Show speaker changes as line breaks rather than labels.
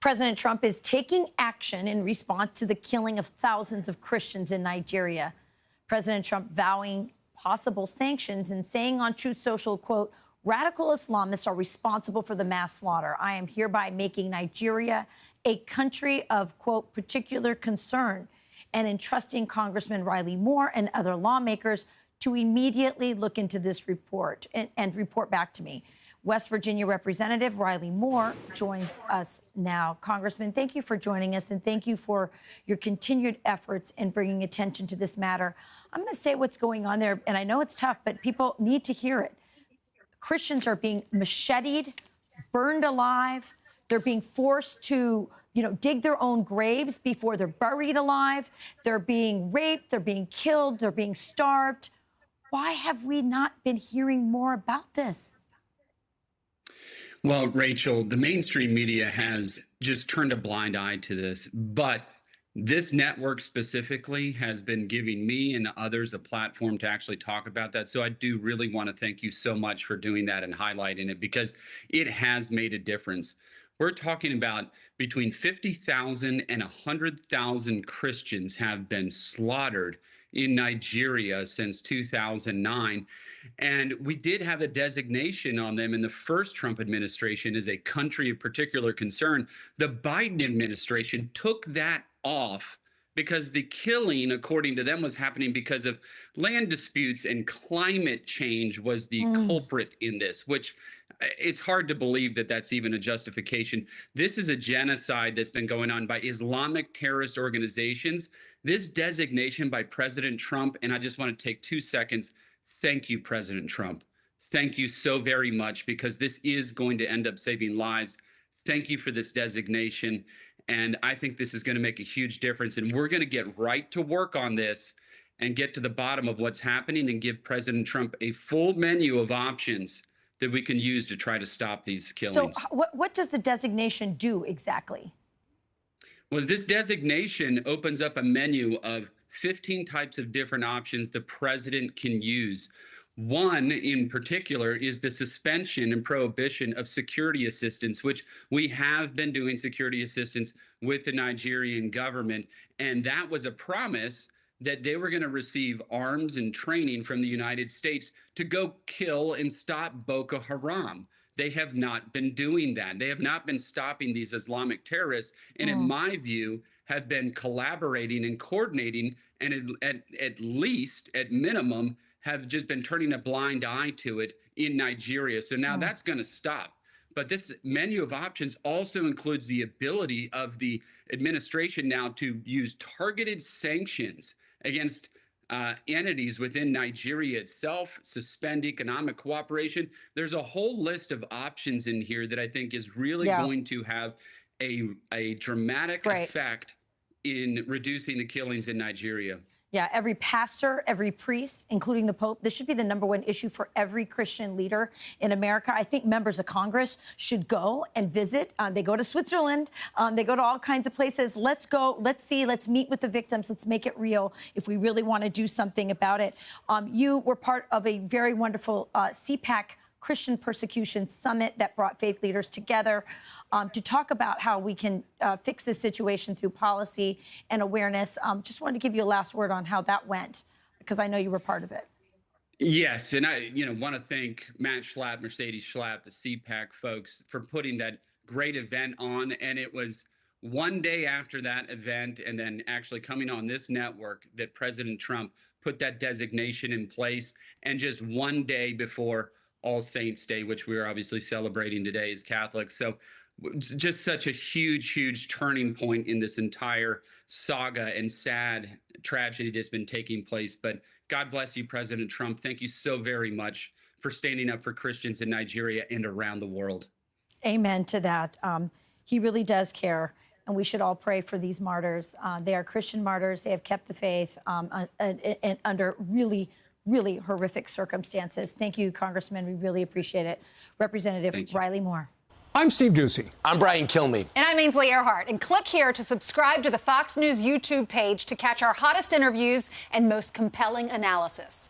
President Trump is taking action in response to the killing of thousands of Christians in Nigeria. President Trump vowing possible sanctions and saying on Truth Social, quote, "Radical Islamists are responsible for the mass slaughter. I am hereby making Nigeria a country of, quote, particular concern," and entrusting Congressman Riley Moore and other lawmakers to immediately look into this report and report back to me. West Virginia Representative Riley Moore joins us now. Congressman, thank you for joining us, and thank you for your continued efforts in bringing attention to this matter. I'm going to say what's going on there, and I know it's tough, but people need to hear it. Christians are being macheted, burned alive. They're being forced to, dig their own graves before they're buried alive. They're being raped. They're being killed. They're being starved. Why have we not been hearing more about this?
Well, Rachel, the mainstream media has just turned a blind eye to this, but this network specifically has been giving me and others a platform to actually talk about that. So I do really want to thank you so much for doing that and highlighting it, because it has made a difference. We're talking about between 50,000 and 100,000 Christians have been slaughtered in Nigeria since 2009. And we did have a designation on them in the first Trump administration as a country of particular concern. The Biden administration took that off because the killing, according to them, was happening because of land disputes, and climate change was the culprit in this, which it's hard to believe that that's even a justification. This is a genocide that's been going on by Islamic terrorist organizations. This designation by President Trump, and I just want to take 2 seconds. Thank you, President Trump. Thank you so very much, because this is going to end up saving lives. Thank you for this designation. And I think this is going to make a huge difference. And we're going to get right to work on this and get to the bottom of what's happening and give President Trump a full menu of options that we can use to try to stop these killings.
So what does the designation do exactly?
Well, this designation opens up a menu of 15 types of different options the president can use. One in particular is the suspension and prohibition of security assistance, which we have been doing security assistance with the Nigerian government. And that was a promise that they were going to receive arms and training from the United States to go kill and stop Boko Haram. They have not been doing that. They have not been stopping these Islamic terrorists, and in my view, have been collaborating and coordinating, and at least, at minimum, have just been turning a blind eye to it in Nigeria. So now that's going to stop. But this menu of options also includes the ability of the administration now to use targeted sanctions against entities within Nigeria itself, suspend economic cooperation. There's a whole list of options in here that I think is really going to have a dramatic effect in reducing the killings in Nigeria.
Yeah, every pastor, every priest, including the Pope, this should be the #1 issue for every Christian leader in America. I think members of Congress should go and visit. They go to Switzerland. They go to all kinds of places. Let's go. Let's see. Let's meet with the victims. Let's make it real if we really want to do something about it. You were part of a very wonderful CPAC Christian Persecution Summit that brought faith leaders together to talk about how we can fix this situation through policy and awareness. Just wanted to give you a last word on how that went, because I know you were part of it.
Yes, and I want to thank Matt Schlapp, Mercedes Schlapp, the CPAC folks, for putting that great event on. And it was one day after that event, and then actually coming on this network, that President Trump put that designation in place. And just one day before All Saints Day, which we are obviously celebrating today as Catholics. So just such a huge, huge turning point in this entire saga and sad tragedy that's been taking place. But God bless you, President Trump. Thank you so very much for standing up for Christians in Nigeria and around the world.
Amen to that. He really does care, and we should all pray for these martyrs. They are Christian martyrs. They have kept the faith under really horrific circumstances. Thank you, Congressman. We really appreciate it. Representative Riley Moore.
I'm Steve Ducey.
I'm Brian Kilmeade.
And I'm Ainsley Earhart. And click here to subscribe to the Fox News YouTube page to catch our hottest interviews and most compelling analysis.